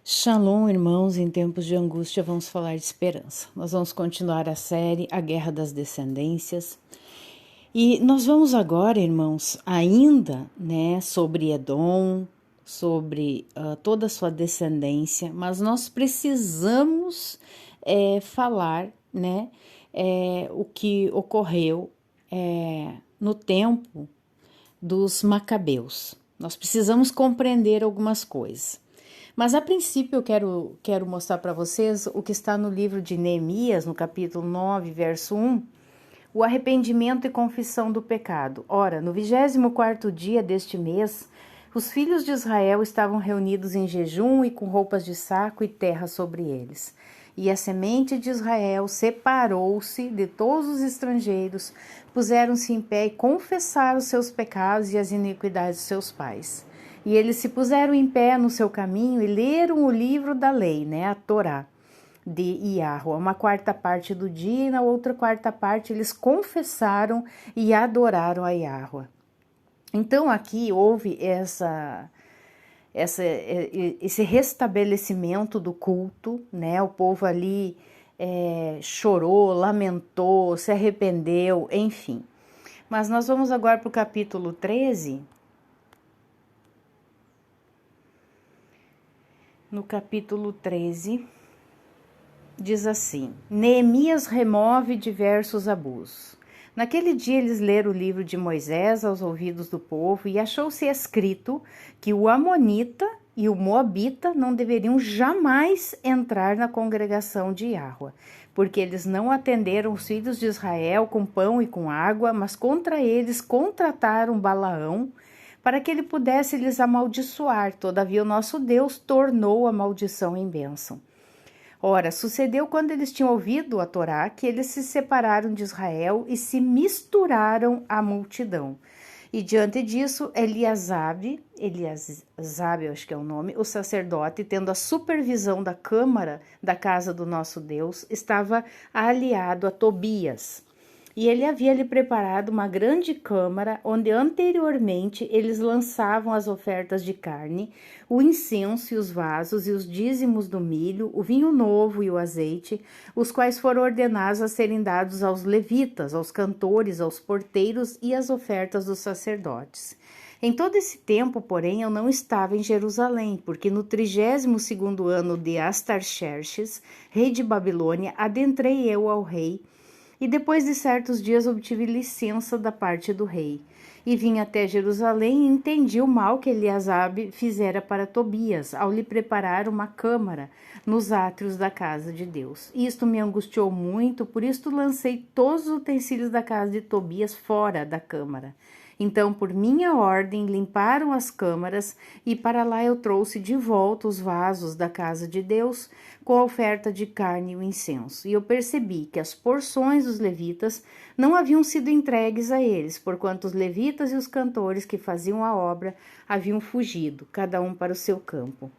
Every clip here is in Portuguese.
Shalom, irmãos, em tempos de angústia vamos falar de esperança. Nós vamos continuar a série A Guerra das Descendências. E nós vamos agora, irmãos, ainda, sobre Edom, sobre toda a sua descendência, mas nós precisamos falar, o que ocorreu no tempo dos Macabeus. Nós precisamos compreender algumas coisas. Mas a princípio eu quero mostrar para vocês o que está no livro de Neemias, no capítulo 9, verso 1, o arrependimento e confissão do pecado. Ora, no 24º dia deste mês, os filhos de Israel estavam reunidos em jejum e com roupas de saco e terra sobre eles. E a semente de Israel separou-se de todos os estrangeiros, puseram-se em pé e confessaram os seus pecados e as iniquidades de seus pais. E eles se puseram em pé no seu caminho e leram o livro da lei, a Torá de Yahweh, uma quarta parte do dia, e na outra quarta parte eles confessaram e adoraram a Yahweh. Então aqui houve esse restabelecimento do culto, o povo ali chorou, lamentou, se arrependeu, enfim. Mas nós vamos agora para o capítulo 13. No capítulo 13, diz assim: Neemias remove diversos abusos. Naquele dia eles leram o livro de Moisés aos ouvidos do povo e achou-se escrito que o Amonita e o Moabita não deveriam jamais entrar na congregação de Yahweh, porque eles não atenderam os filhos de Israel com pão e com água, mas contra eles contrataram Balaão, para que ele pudesse lhes amaldiçoar. Todavia o nosso Deus tornou a maldição em bênção. Ora, sucedeu quando eles tinham ouvido a Torá, que eles se separaram de Israel e se misturaram à multidão. E diante disso, Eliasabe, eu acho que é o nome, o sacerdote, tendo a supervisão da câmara da casa do nosso Deus, estava aliado a Tobias. E ele havia lhe preparado uma grande câmara, onde anteriormente eles lançavam as ofertas de carne, o incenso e os vasos e os dízimos do milho, o vinho novo e o azeite, os quais foram ordenados a serem dados aos levitas, aos cantores, aos porteiros e as ofertas dos sacerdotes. Em todo esse tempo, porém, eu não estava em Jerusalém, porque no 32º ano de Astarxerxes, rei de Babilônia, adentrei eu ao rei, e depois de certos dias obtive licença da parte do rei. E vim até Jerusalém e entendi o mal que Eliasabe fizera para Tobias, ao lhe preparar uma câmara nos átrios da casa de Deus. Isto me angustiou muito, por isto lancei todos os utensílios da casa de Tobias fora da câmara. Então, por minha ordem, limparam as câmaras, e para lá eu trouxe de volta os vasos da casa de Deus, com a oferta de carne e o incenso. E eu percebi que as porções dos levitas não haviam sido entregues a eles, porquanto os levitas e os cantores que faziam a obra haviam fugido, cada um para o seu campo.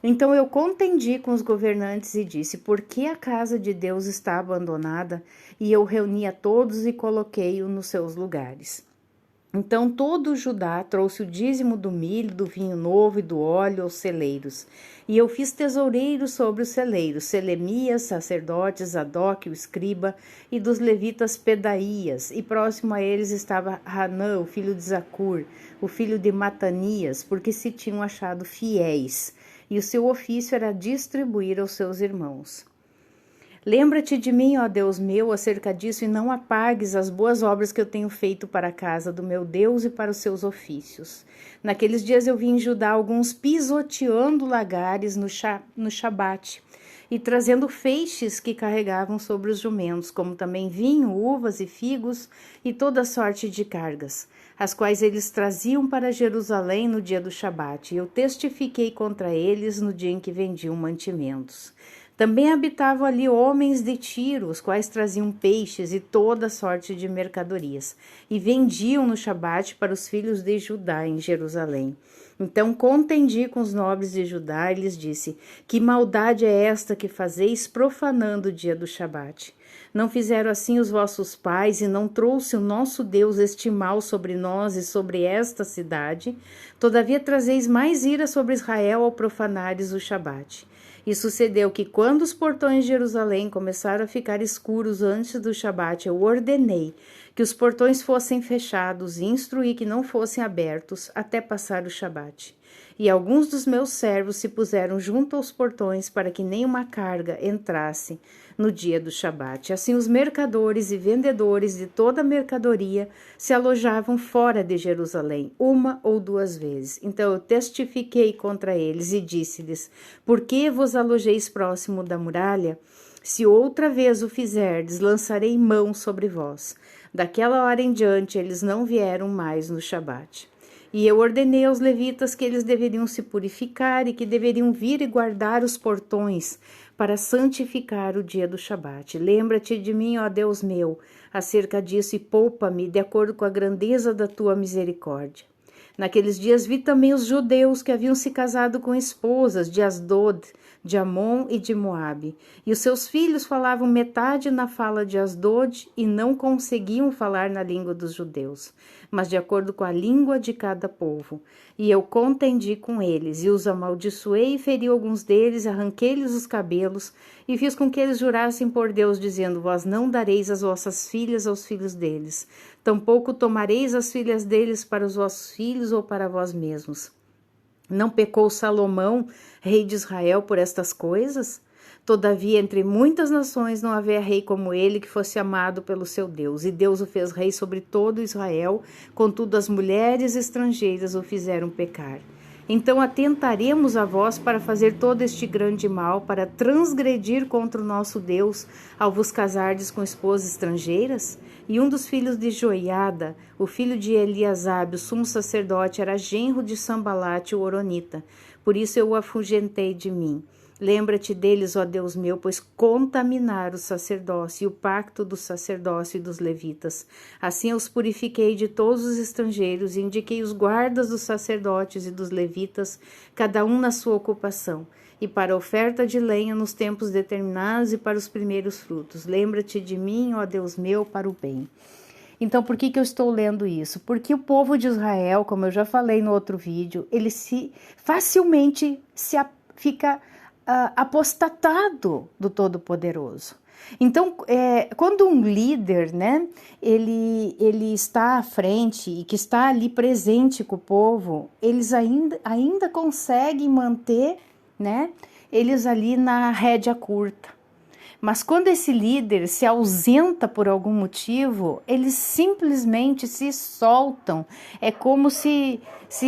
Então eu contendi com os governantes e disse: por que a casa de Deus está abandonada? E eu reuni a todos e coloquei-o nos seus lugares. Então todo o Judá trouxe o dízimo do milho, do vinho novo e do óleo aos celeiros. E eu fiz tesoureiros sobre os celeiros, Selemias, sacerdote, Zadok, o escriba, e dos levitas Pedaías. E próximo a eles estava Hanã, o filho de Zacur, o filho de Matanias, porque se tinham achado fiéis. E o seu ofício era distribuir aos seus irmãos. Lembra-te de mim, ó Deus meu, acerca disso, e não apagues as boas obras que eu tenho feito para a casa do meu Deus e para os seus ofícios. Naqueles dias eu vi em Judá alguns pisoteando lagares no Shabat, e trazendo feixes que carregavam sobre os jumentos, como também vinho, uvas e figos, e toda sorte de cargas, as quais eles traziam para Jerusalém no dia do Shabat, e eu testifiquei contra eles no dia em que vendiam mantimentos. Também habitavam ali homens de Tiro, os quais traziam peixes e toda sorte de mercadorias, e vendiam no Shabat para os filhos de Judá em Jerusalém. Então contendi com os nobres de Judá e lhes disse: que maldade é esta que fazeis profanando o dia do Shabat? Não fizeram assim os vossos pais, e não trouxe o nosso Deus este mal sobre nós e sobre esta cidade? Todavia trazeis mais ira sobre Israel ao profanares o Shabat. E sucedeu que, quando os portões de Jerusalém começaram a ficar escuros antes do Shabat, eu ordenei que os portões fossem fechados e instruí que não fossem abertos até passar o Shabat. E alguns dos meus servos se puseram junto aos portões para que nenhuma carga entrasse no dia do Shabat. Assim os mercadores e vendedores de toda a mercadoria se alojavam fora de Jerusalém, uma ou duas vezes. Então eu testifiquei contra eles e disse-lhes: por que vos alojeis próximo da muralha? Se outra vez o fizerdes, lançarei mão sobre vós. Daquela hora em diante eles não vieram mais no Shabat. E eu ordenei aos levitas que eles deveriam se purificar e que deveriam vir e guardar os portões para santificar o dia do Shabat. Lembra-te de mim, ó Deus meu, acerca disso e poupa-me de acordo com a grandeza da tua misericórdia. Naqueles dias vi também os judeus que haviam se casado com esposas de Asdod, de Amon e de Moabe, e os seus filhos falavam metade na fala de Asdod e não conseguiam falar na língua dos judeus, mas de acordo com a língua de cada povo. E eu contendi com eles, e os amaldiçoei e feri alguns deles, arranquei-lhes os cabelos, e fiz com que eles jurassem por Deus, dizendo: vós não dareis as vossas filhas aos filhos deles, tampouco tomareis as filhas deles para os vossos filhos ou para vós mesmos. Não pecou Salomão, rei de Israel, por estas coisas? Todavia, entre muitas nações não havia rei como ele que fosse amado pelo seu Deus, e Deus o fez rei sobre todo Israel, contudo as mulheres estrangeiras o fizeram pecar. Então atentaremos a vós para fazer todo este grande mal, para transgredir contra o nosso Deus, ao vos casardes com esposas estrangeiras? E um dos filhos de Joiada, o filho de Eliasabe, o sumo sacerdote, era genro de Sambalate, o horonita. Por isso eu o afugentei de mim. Lembra-te deles, ó Deus meu, pois contaminaram o sacerdócio e o pacto do sacerdócio e dos levitas. Assim eu os purifiquei de todos os estrangeiros e indiquei os guardas dos sacerdotes e dos levitas, cada um na sua ocupação, e para a oferta de lenha nos tempos determinados e para os primeiros frutos. Lembra-te de mim, ó Deus meu, para o bem. Então, por que eu estou lendo isso? Porque o povo de Israel, como eu já falei no outro vídeo, ele facilmente fica apostatado do Todo-Poderoso. Então, quando um líder, né, ele está à frente e que está ali presente com o povo, eles ainda conseguem manter, né, eles ali na rédea curta. Mas quando esse líder se ausenta por algum motivo, eles simplesmente se soltam. É como se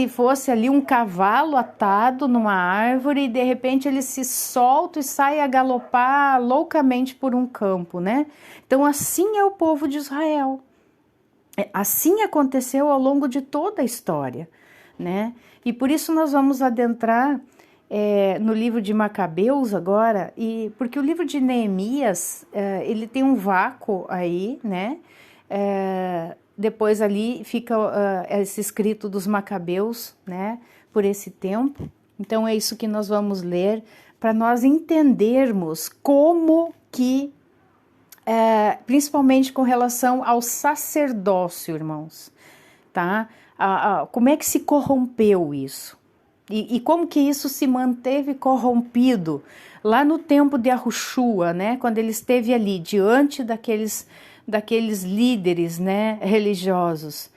fosse ali um cavalo atado numa árvore e de repente ele se solta e sai a galopar loucamente por um campo, né? Então assim é o povo de Israel. Assim aconteceu ao longo de toda a história, né? E por isso nós vamos adentrar no livro de Macabeus agora, porque o livro de Neemias, ele tem um vácuo aí, né? Depois ali fica esse escrito dos Macabeus, né? Por esse tempo. Então é isso que nós vamos ler para nós entendermos como que, principalmente com relação ao sacerdócio, irmãos, tá? Como é que se corrompeu isso? E como que isso se manteve corrompido lá no tempo de Yahushua, né? Quando ele esteve ali diante daqueles líderes, né, religiosos,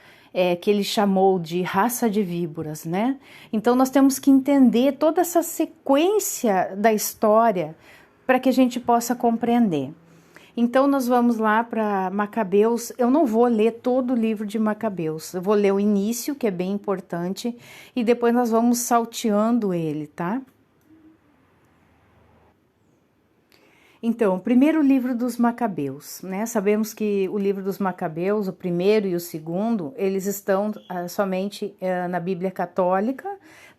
que ele chamou de raça de víboras, né? Então nós temos que entender toda essa sequência da história para que a gente possa compreender. Então nós vamos lá para Macabeus. Eu não vou ler todo o livro de Macabeus, eu vou ler o início, que é bem importante, e depois nós vamos salteando ele, tá? Então, o primeiro livro dos Macabeus, né? Sabemos que o livro dos Macabeus, o primeiro e o segundo, eles estão somente na Bíblia Católica,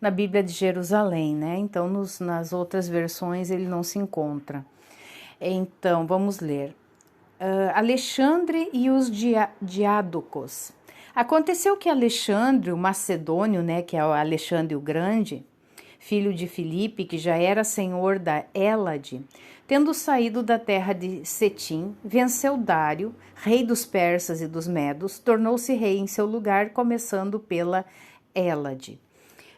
na Bíblia de Jerusalém, né? Então, nas outras versões ele não se encontra. Então, vamos ler. Alexandre e os Diádocos. Aconteceu que Alexandre, o macedônio, né, que é o Alexandre o Grande, filho de Filipe, que já era senhor da Hélade, tendo saído da terra de Cetim, venceu Dário, rei dos persas e dos medos, tornou-se rei em seu lugar, começando pela Hélade.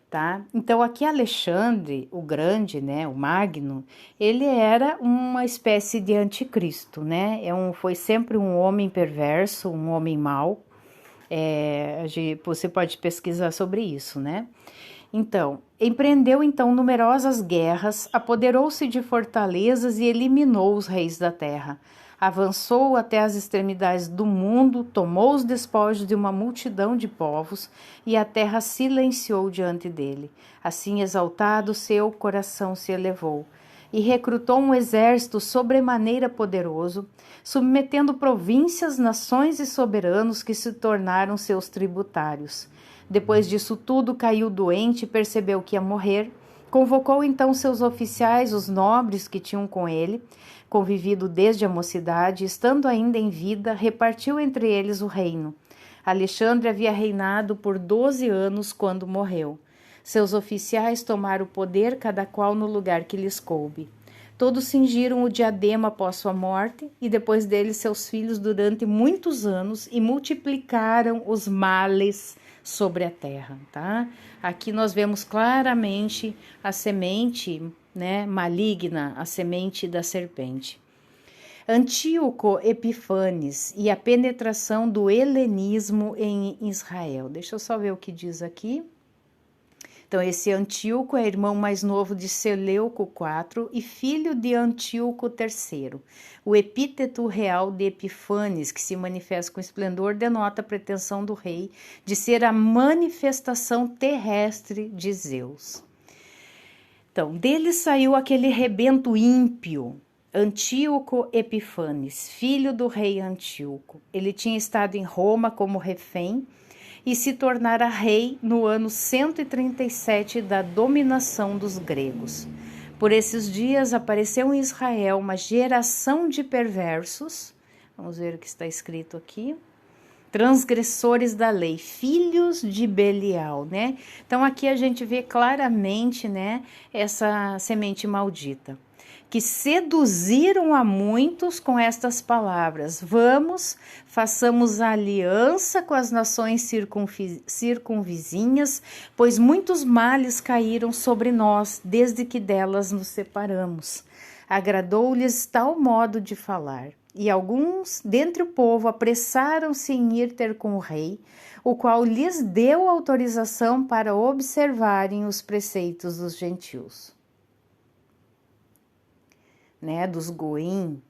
Tá? Então aqui Alexandre, o Grande, né, o Magno, ele era uma espécie de anticristo, né? Foi sempre um homem perverso, um homem mau. Você pode pesquisar sobre isso, né? Então, empreendeu então numerosas guerras, apoderou-se de fortalezas e eliminou os reis da terra. Avançou até as extremidades do mundo, tomou os despojos de uma multidão de povos e a terra silenciou diante dele. Assim exaltado, seu coração se elevou e recrutou um exército sobremaneira poderoso, submetendo províncias, nações e soberanos que se tornaram seus tributários. Depois disso tudo, caiu doente e percebeu que ia morrer. Convocou então seus oficiais, os nobres que tinham com ele, convivido desde a mocidade, estando ainda em vida, repartiu entre eles o reino. Alexandre havia reinado por 12 anos quando morreu. Seus oficiais tomaram o poder, cada qual no lugar que lhes coube. Todos cingiram o diadema após sua morte, e depois dele seus filhos durante muitos anos, e multiplicaram os males sobre a terra, tá? Aqui nós vemos claramente a semente, né, maligna, a semente da serpente. Antíoco Epifanes e a penetração do helenismo em Israel. Deixa eu só ver o que diz aqui. Então, esse Antíoco é irmão mais novo de Seleuco IV e filho de Antíoco III. O epíteto real de Epifanes, que se manifesta com esplendor, denota a pretensão do rei de ser a manifestação terrestre de Zeus. Então, dele saiu aquele rebento ímpio, Antíoco Epifanes, filho do rei Antíoco. Ele tinha estado em Roma como refém e se tornara rei no ano 137 da dominação dos gregos. Por esses dias apareceu em Israel uma geração de perversos, vamos ver o que está escrito aqui, transgressores da lei, filhos de Belial, né? Então aqui a gente vê claramente, né, essa semente maldita, que seduziram a muitos com estas palavras: vamos, façamos aliança com as nações circunvizinhas, pois muitos males caíram sobre nós desde que delas nos separamos. Agradou-lhes tal modo de falar, e alguns dentre o povo apressaram-se em ir ter com o rei, o qual lhes deu autorização para observarem os preceitos dos gentios, né, dos goim.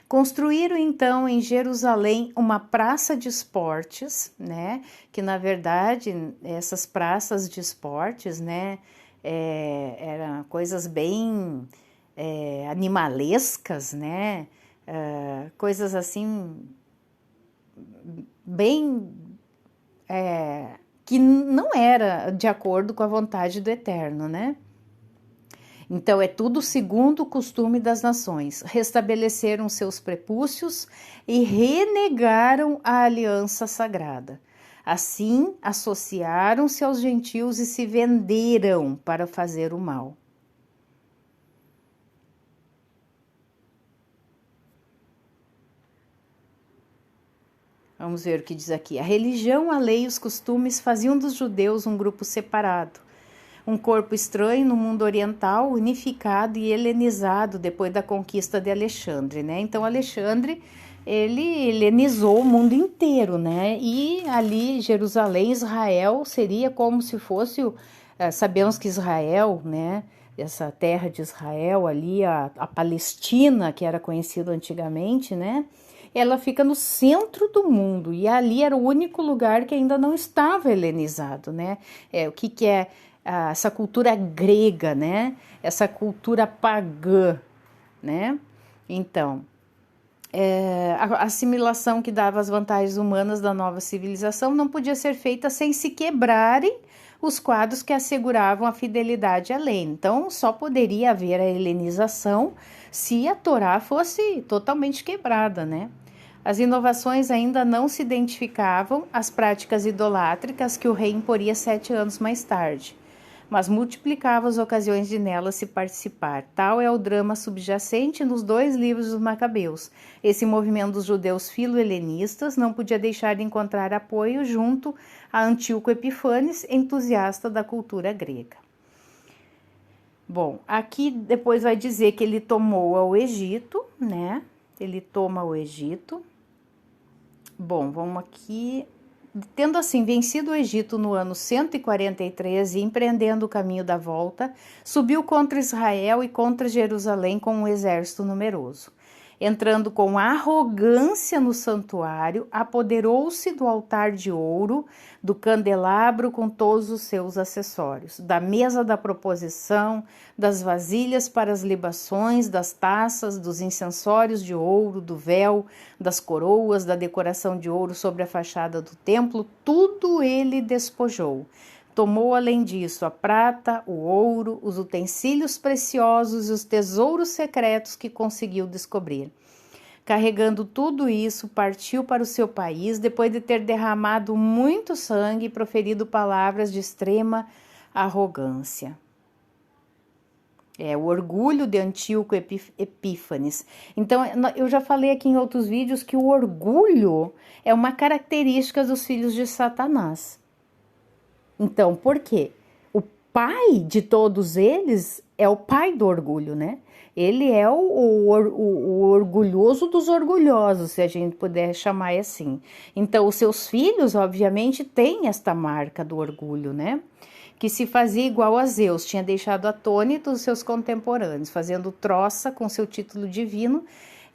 Construíram então em Jerusalém uma praça de esportes, né, que na verdade essas praças de esportes, né, eram coisas bem animalescas, né, coisas assim bem que não era de acordo com a vontade do Eterno, né? Então, é tudo segundo o costume das nações. Restabeleceram seus prepúcios e renegaram a aliança sagrada. Assim, associaram-se aos gentios e se venderam para fazer o mal. Vamos ver o que diz aqui. A religião, a lei e os costumes faziam dos judeus um grupo separado. Um corpo estranho no mundo oriental, unificado e helenizado depois da conquista de Alexandre, né? Então, Alexandre, ele helenizou o mundo inteiro, né? E ali, Jerusalém, Israel, seria como se fosse, sabemos que Israel, né? Essa terra de Israel ali, a Palestina, que era conhecida antigamente, né? Ela fica no centro do mundo e ali era o único lugar que ainda não estava helenizado, né? O que é essa cultura grega, né? Essa cultura pagã, né? Então, a assimilação que dava as vantagens humanas da nova civilização não podia ser feita sem se quebrarem os quadros que asseguravam a fidelidade à lei. Então, só poderia haver a helenização se a Torá fosse totalmente quebrada, né? As inovações ainda não se identificavam às práticas idolátricas que o rei imporia 7 anos mais tarde, mas multiplicava as ocasiões de nelas se participar. Tal é o drama subjacente nos 2 livros dos Macabeus. Esse movimento dos judeus filo-helenistas não podia deixar de encontrar apoio junto a Antíoco Epifanes, entusiasta da cultura grega. Bom, aqui depois vai dizer que ele tomou o Egito, né? Ele toma o Egito. Bom, vamos aqui. Tendo assim vencido o Egito no ano 143 e empreendendo o caminho da volta, subiu contra Israel e contra Jerusalém com um exército numeroso. Entrando com arrogância no santuário, apoderou-se do altar de ouro, do candelabro com todos os seus acessórios, da mesa da proposição, das vasilhas para as libações, das taças, dos incensórios de ouro, do véu, das coroas, da decoração de ouro sobre a fachada do templo, tudo ele despojou. Tomou, além disso, a prata, o ouro, os utensílios preciosos e os tesouros secretos que conseguiu descobrir. Carregando tudo isso, partiu para o seu país, depois de ter derramado muito sangue e proferido palavras de extrema arrogância. É o orgulho de Antíoco Epífanes. Então, eu já falei aqui em outros vídeos que o orgulho é uma característica dos filhos de Satanás. Então, por quê? O pai de todos eles é o pai do orgulho, né? Ele é o orgulhoso dos orgulhosos, se a gente puder chamar assim. Então, os seus filhos, obviamente, têm esta marca do orgulho, né? Que se fazia igual a Zeus, tinha deixado atônitos os seus contemporâneos, fazendo troça com seu título divino,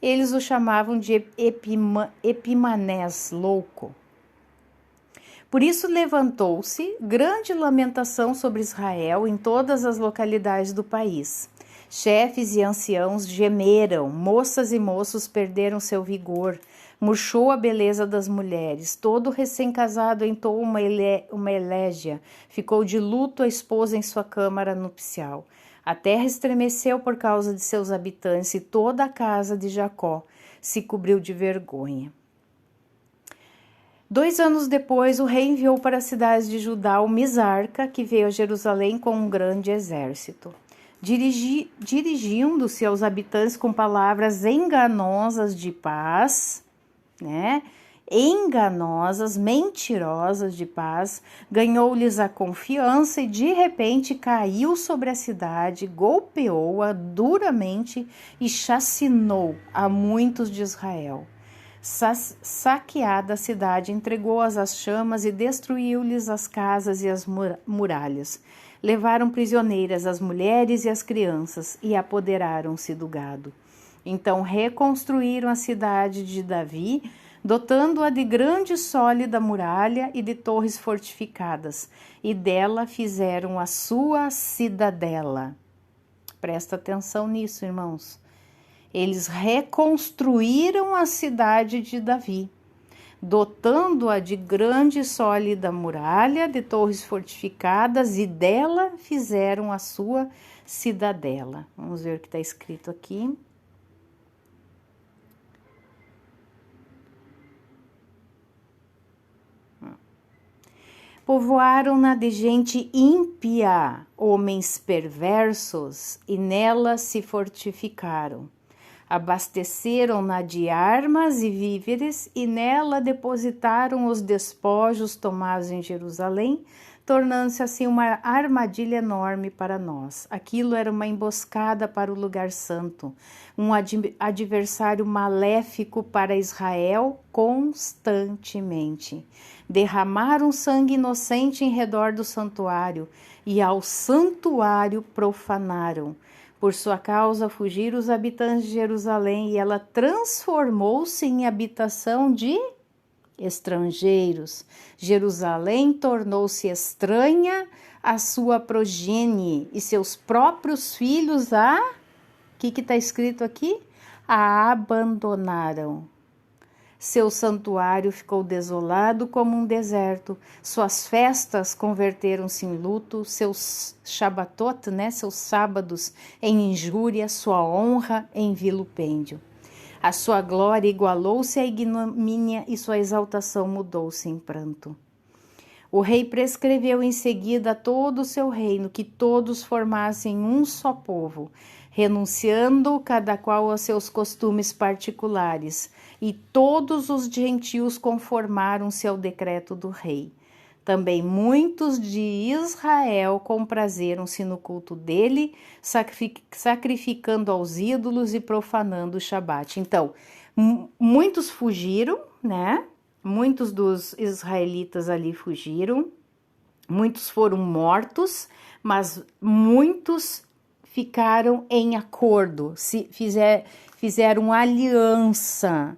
eles o chamavam de Epimanés, louco. Por isso levantou-se grande lamentação sobre Israel em todas as localidades do país. Chefes e anciãos gemeram, moças e moços perderam seu vigor, murchou a beleza das mulheres, todo recém-casado entoou uma elégia, ficou de luto a esposa em sua câmara nupcial. A terra estremeceu por causa de seus habitantes e toda a casa de Jacó se cobriu de vergonha. 2 anos depois, o rei enviou para as cidades de Judá o Misarca, que veio a Jerusalém com um grande exército. Dirigindo-se aos habitantes com palavras enganosas de paz, né? Enganosas, mentirosas de paz, ganhou-lhes a confiança e de repente caiu sobre a cidade, golpeou-a duramente e chacinou a muitos de Israel. Saqueada a cidade, entregou-as às chamas e destruiu-lhes as casas e as muralhas. Levaram prisioneiras as mulheres e as crianças e apoderaram-se do gado. Então reconstruíram a cidade de Davi, dotando-a de grande e sólida muralha e de torres fortificadas, e dela fizeram a sua cidadela. Presta atenção nisso, irmãos. Eles reconstruíram a cidade de Davi, dotando-a de grande e sólida muralha, de torres fortificadas, e dela fizeram a sua cidadela. Vamos ver o que está escrito aqui. Povoaram-na de gente ímpia, homens perversos, e nela se fortificaram. Abasteceram-na de armas e víveres e nela depositaram os despojos tomados em Jerusalém, tornando-se assim uma armadilha enorme para nós. Aquilo era uma emboscada para o lugar santo, um adversário maléfico para Israel constantemente. Derramaram sangue inocente em redor do santuário e ao santuário profanaram. Por sua causa fugiram os habitantes de Jerusalém e ela transformou-se em habitação de estrangeiros. Jerusalém tornou-se estranha à sua progenie e seus próprios filhos o que está escrito aqui? A abandonaram. Seu santuário ficou desolado como um deserto, suas festas converteram-se em luto, seus shabatot, seus sábados em injúria, sua honra em vilupêndio. A sua glória igualou-se à ignomínia e sua exaltação mudou-se em pranto. O rei prescreveu em seguida a todo o seu reino que todos formassem um só povo, renunciando cada qual aos seus costumes particulares, e todos os gentios conformaram-se ao decreto do rei. Também muitos de Israel comprazeram-se no culto dele, sacrificando aos ídolos e profanando o Shabat. Então, muitos fugiram, né? Muitos dos israelitas ali fugiram, muitos foram mortos, mas muitos ficaram em acordo, fizeram aliança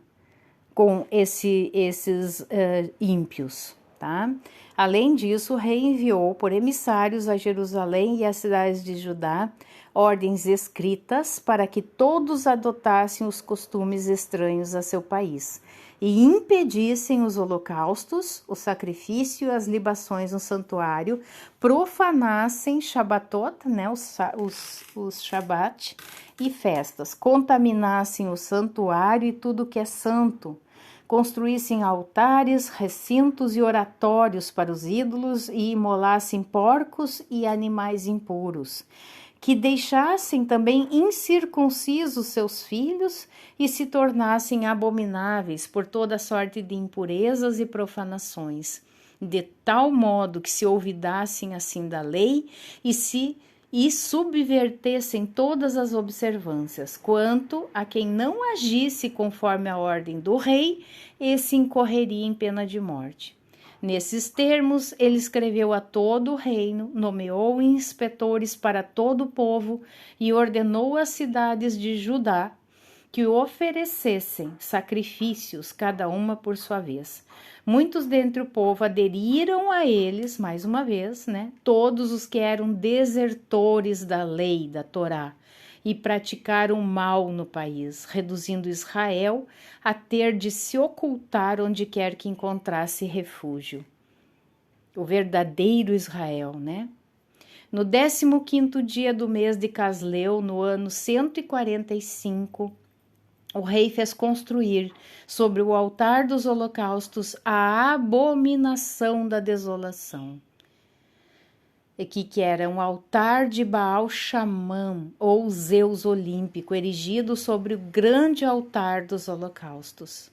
com esses ímpios, tá? Além disso, o rei enviou por emissários a Jerusalém e às cidades de Judá ordens escritas para que todos adotassem os costumes estranhos a seu país e impedissem os holocaustos, o sacrifício e as libações no santuário, profanassem Shabatot, né, os Shabat e festas, contaminassem o santuário e tudo que é santo, construíssem altares, recintos e oratórios para os ídolos e imolassem porcos e animais impuros, que deixassem também incircuncisos seus filhos e se tornassem abomináveis por toda sorte de impurezas e profanações, de tal modo que se olvidassem assim da lei e subvertessem todas as observâncias, quanto a quem não agisse conforme a ordem do rei, esse incorreria em pena de morte. Nesses termos, ele escreveu a todo o reino, nomeou inspetores para todo o povo e ordenou às cidades de Judá que oferecessem sacrifícios, cada uma por sua vez. Muitos dentre o povo aderiram a eles, mais uma vez, né? Todos os que eram desertores da lei, da Torá, e praticaram mal no país, reduzindo Israel a ter de se ocultar onde quer que encontrasse refúgio. O verdadeiro Israel, né? No 15º dia do mês de Casleu, no ano 145, o rei fez construir sobre o altar dos holocaustos a abominação da desolação, que era um altar de Baal Xamã, ou Zeus olímpico, erigido sobre o grande altar dos holocaustos.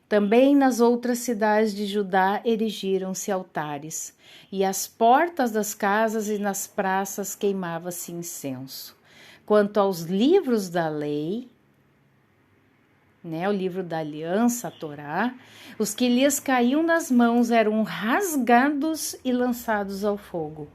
Também nas outras cidades de Judá erigiram-se altares, e às portas das casas e nas praças queimava-se incenso. Quanto aos livros da lei, né, o livro da aliança, a Torá, os que lhes caíam nas mãos eram rasgados e lançados ao fogo.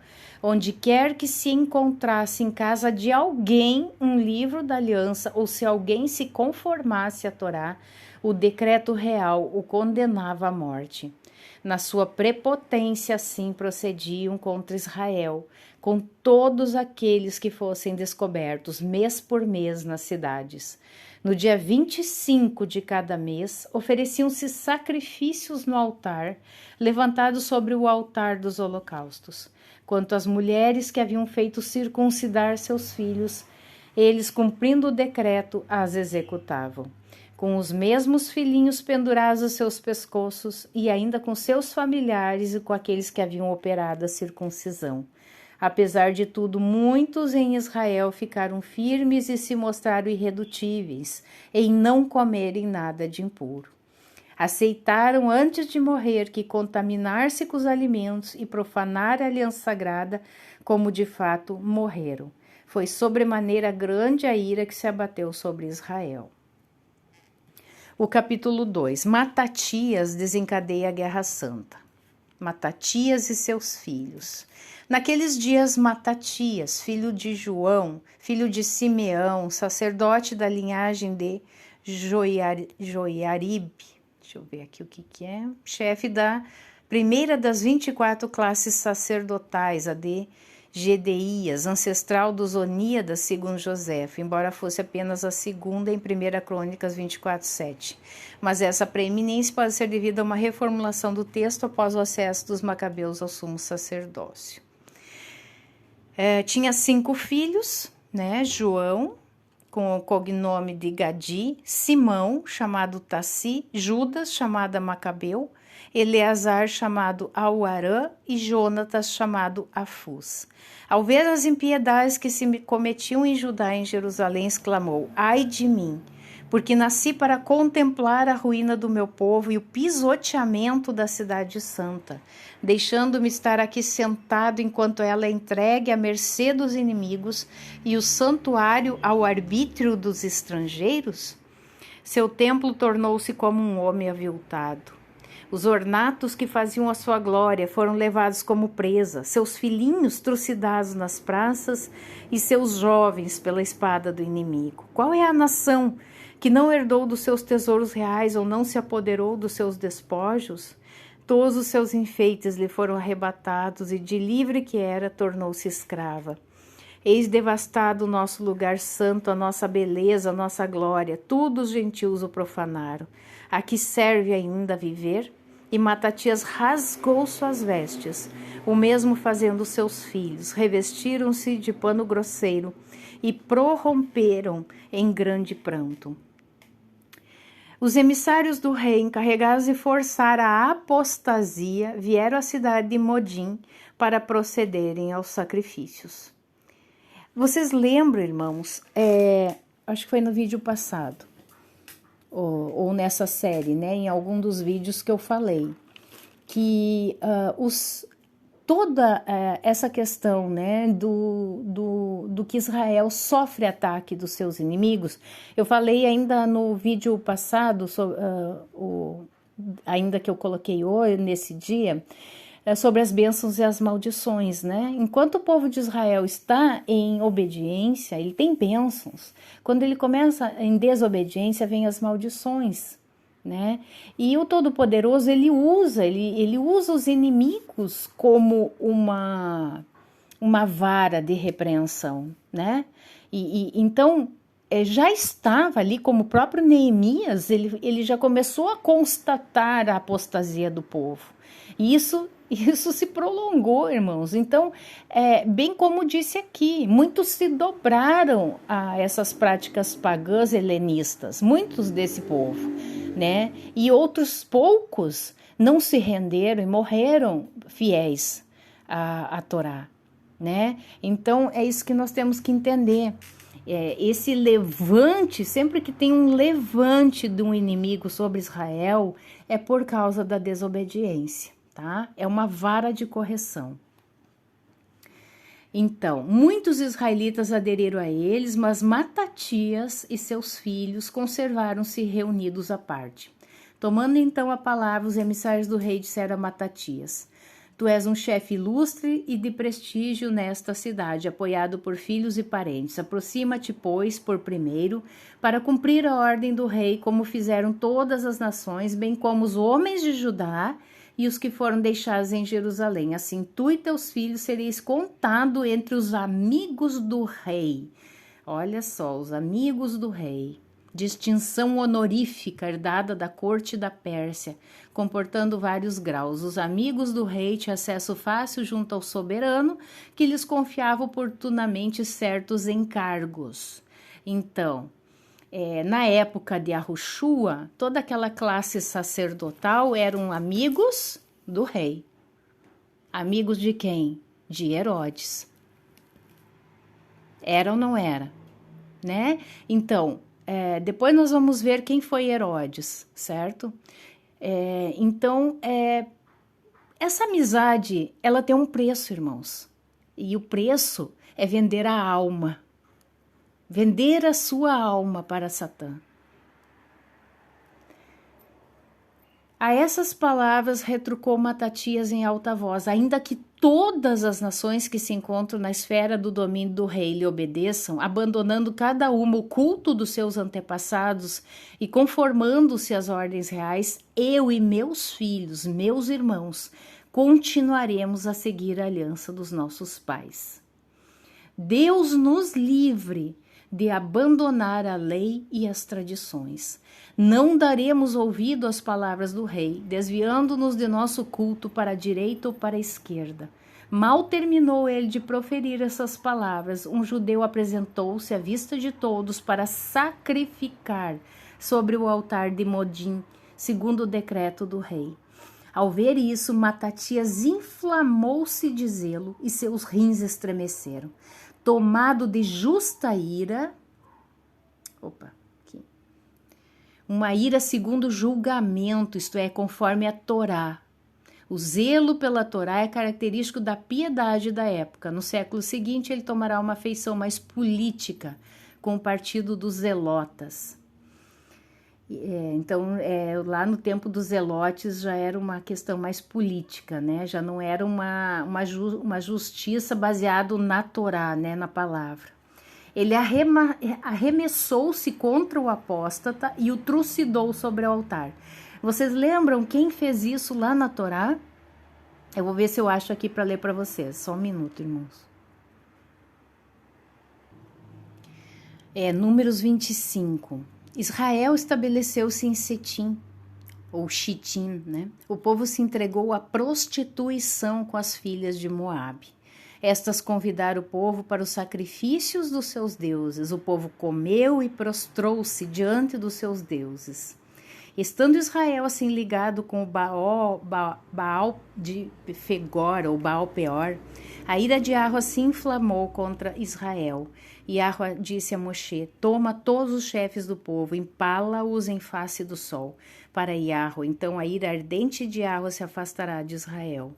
Onde quer que se encontrasse em casa de alguém um livro da aliança, ou se alguém se conformasse à Torá, o decreto real o condenava à morte. Na sua prepotência, assim procediam contra Israel, com todos aqueles que fossem descobertos, mês por mês, nas cidades. No dia 25 de cada mês, ofereciam-se sacrifícios no altar, levantado sobre o altar dos holocaustos. Quanto às mulheres que haviam feito circuncidar seus filhos, eles, cumprindo o decreto, as executavam, com os mesmos filhinhos pendurados aos seus pescoços e ainda com seus familiares e com aqueles que haviam operado a circuncisão. Apesar de tudo, muitos em Israel ficaram firmes e se mostraram irredutíveis em não comerem nada de impuro. Aceitaram antes de morrer que contaminar-se com os alimentos e profanar a aliança sagrada, como de fato morreram. Foi sobremaneira grande a ira que se abateu sobre Israel. O capítulo 2. Matatias desencadeia a Guerra Santa. Matatias e seus filhos. Naqueles dias, Matatias, filho de João, filho de Simeão, sacerdote da linhagem de Joiarib, deixa eu ver aqui o que é, chefe da primeira das 24 classes sacerdotais, a de Gedeías, ancestral dos Oníadas, segundo Joséfo, embora fosse apenas a segunda em 1 Crônicas 24:7. Mas essa preeminência pode ser devida a uma reformulação do texto após o acesso dos macabeus ao sumo sacerdócio. Tinha 5 filhos, né? João, com o cognome de Gadi, Simão, chamado Tassi, Judas, chamada Macabeu, Eleazar, chamado Auarã, e Jonatas, chamado Afus. Ao ver as impiedades que se cometiam em Judá e em Jerusalém, exclamou: ai de mim, porque nasci para contemplar a ruína do meu povo e o pisoteamento da cidade santa, deixando-me estar aqui sentado enquanto ela é entregue à mercê dos inimigos e o santuário ao arbítrio dos estrangeiros? Seu templo tornou-se como um homem aviltado. Os ornatos que faziam a sua glória foram levados como presa, seus filhinhos trucidados nas praças e seus jovens pela espada do inimigo. Qual é a nação que não herdou dos seus tesouros reais ou não se apoderou dos seus despojos? Todos os seus enfeites lhe foram arrebatados e, de livre que era, tornou-se escrava. Eis devastado o nosso lugar santo, a nossa beleza, a nossa glória. Tudo os gentios o profanaram. A que serve ainda viver? E Matatias rasgou suas vestes, o mesmo fazendo seus filhos. Revestiram-se de pano grosseiro e prorromperam em grande pranto. Os emissários do rei, encarregados de forçar a apostasia, vieram à cidade de Modim para procederem aos sacrifícios. Vocês lembram, irmãos, acho que foi no vídeo passado, ou nessa série, né, em algum dos vídeos que eu falei, que toda essa questão, né, do que Israel sofre ataque dos seus inimigos, eu falei ainda no vídeo passado, ainda que eu coloquei hoje, nesse dia, sobre as bênçãos e as maldições, né? Enquanto o povo de Israel está em obediência, ele tem bênçãos. Quando ele começa em desobediência, vem as maldições, né? E o Todo-Poderoso, ele usa os inimigos como uma vara de repreensão, né? Então, já estava ali, como o próprio Neemias, ele já começou a constatar a apostasia do povo. E isso se prolongou, irmãos. Então, bem como disse aqui, muitos se dobraram a essas práticas pagãs helenistas, muitos desse povo, né? E outros poucos não se renderam e morreram fiéis à Torá, né? Então, é isso que nós temos que entender. Esse levante, sempre que tem um levante de um inimigo sobre Israel, é por causa da desobediência. Tá? É uma vara de correção. Então, muitos israelitas aderiram a eles, mas Matatias e seus filhos conservaram-se reunidos à parte. Tomando então a palavra, os emissários do rei disseram a Matatias: tu és um chefe ilustre e de prestígio nesta cidade, apoiado por filhos e parentes. Aproxima-te, pois, por primeiro, para cumprir a ordem do rei, como fizeram todas as nações, bem como os homens de Judá e os que foram deixados em Jerusalém. Assim, tu e teus filhos sereis contado entre os amigos do rei. Olha só, os amigos do rei. Distinção honorífica herdada da corte da Pérsia, comportando vários graus. Os amigos do rei tinham acesso fácil junto ao soberano, que lhes confiava oportunamente certos encargos. Então, na época de Yahushua, toda aquela classe sacerdotal eram amigos do rei. Amigos de quem? De Herodes. Era ou não era? Né? Então, depois nós vamos ver quem foi Herodes, certo? Então, essa amizade, ela tem um preço, irmãos. E o preço é vender a alma. Vender a sua alma para Satã. A essas palavras retrucou Matatias em alta voz: ainda que todas as nações que se encontram na esfera do domínio do rei lhe obedeçam, abandonando cada uma o culto dos seus antepassados e conformando-se às ordens reais, eu e meus filhos, meus irmãos, continuaremos a seguir a aliança dos nossos pais. Deus nos livre de abandonar a lei e as tradições. Não daremos ouvido às palavras do rei, desviando-nos de nosso culto para a direita ou para a esquerda. Mal terminou ele de proferir essas palavras, um judeu apresentou-se à vista de todos para sacrificar sobre o altar de Modim, segundo o decreto do rei. Ao ver isso, Matatias inflamou-se de zelo e seus rins estremeceram. Tomado de justa ira, uma ira segundo o julgamento, isto é, conforme a Torá. O zelo pela Torá é característico da piedade da época. No século seguinte, ele tomará uma feição mais política, com o partido dos zelotas. Então, lá no tempo dos zelotes já era uma questão mais política, né? Já não era uma justiça baseada na Torá, né? Na palavra. Ele arremessou-se contra o apóstata e o trucidou sobre o altar. Vocês lembram quem fez isso lá na Torá? Eu vou ver se eu acho aqui para ler para vocês. Só um minuto, irmãos. Números 25. Israel estabeleceu-se em Setim, ou Chitim, né? O povo se entregou à prostituição com as filhas de Moabe. Estas convidaram o povo para os sacrifícios dos seus deuses. O povo comeu e prostrou-se diante dos seus deuses. Estando Israel assim ligado com o Baal de Fegor, ou Baal Peor, a ira de Yahweh se inflamou contra Israel. E Yahweh disse a Moshe: toma todos os chefes do povo, empala-os em face do sol, para Yahweh. Então a ira ardente de Yahweh se afastará de Israel.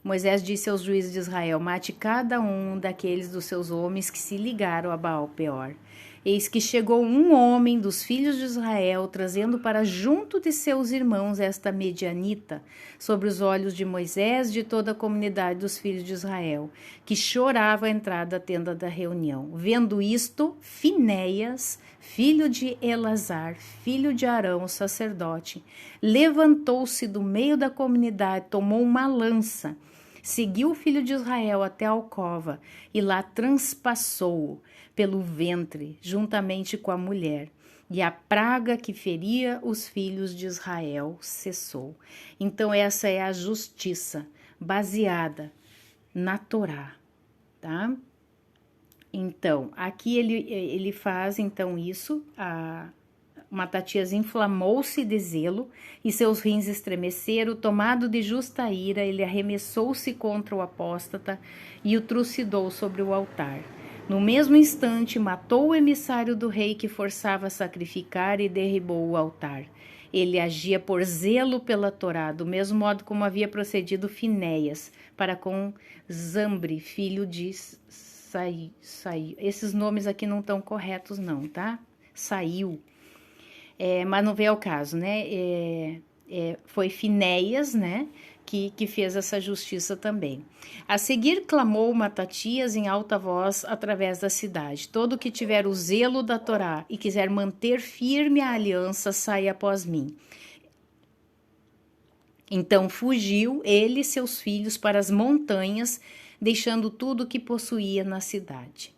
Moisés disse aos juízes de Israel: mate cada um daqueles dos seus homens que se ligaram a Baal Peor. Eis que chegou um homem dos filhos de Israel, trazendo para junto de seus irmãos esta medianita, sobre os olhos de Moisés e de toda a comunidade dos filhos de Israel, que chorava à entrada da tenda da reunião. Vendo isto, Finéias, filho de Elazar, filho de Arão, o sacerdote, levantou-se do meio da comunidade, tomou uma lança, seguiu o filho de Israel até a alcova e lá transpassou-o pelo ventre, juntamente com a mulher. E a praga que feria os filhos de Israel cessou. Então essa é a justiça baseada na Torá, tá? Então, aqui ele faz então isso, Matatias inflamou-se de zelo e seus rins estremeceram. Tomado de justa ira, ele arremessou-se contra o apóstata e o trucidou sobre o altar. No mesmo instante, matou o emissário do rei que forçava a sacrificar e derribou o altar. Ele agia por zelo pela Torá, do mesmo modo como havia procedido Finéias para com Zambre, filho de Saiu. Esses nomes aqui não estão corretos não, tá? Saiu. Mas não veio ao caso, né? Foi Finéias, né? Que fez essa justiça também. A seguir clamou Matatias em alta voz através da cidade: todo que tiver o zelo da Torá e quiser manter firme a aliança, saia após mim. Então fugiu ele e seus filhos para as montanhas, deixando tudo o que possuía na cidade.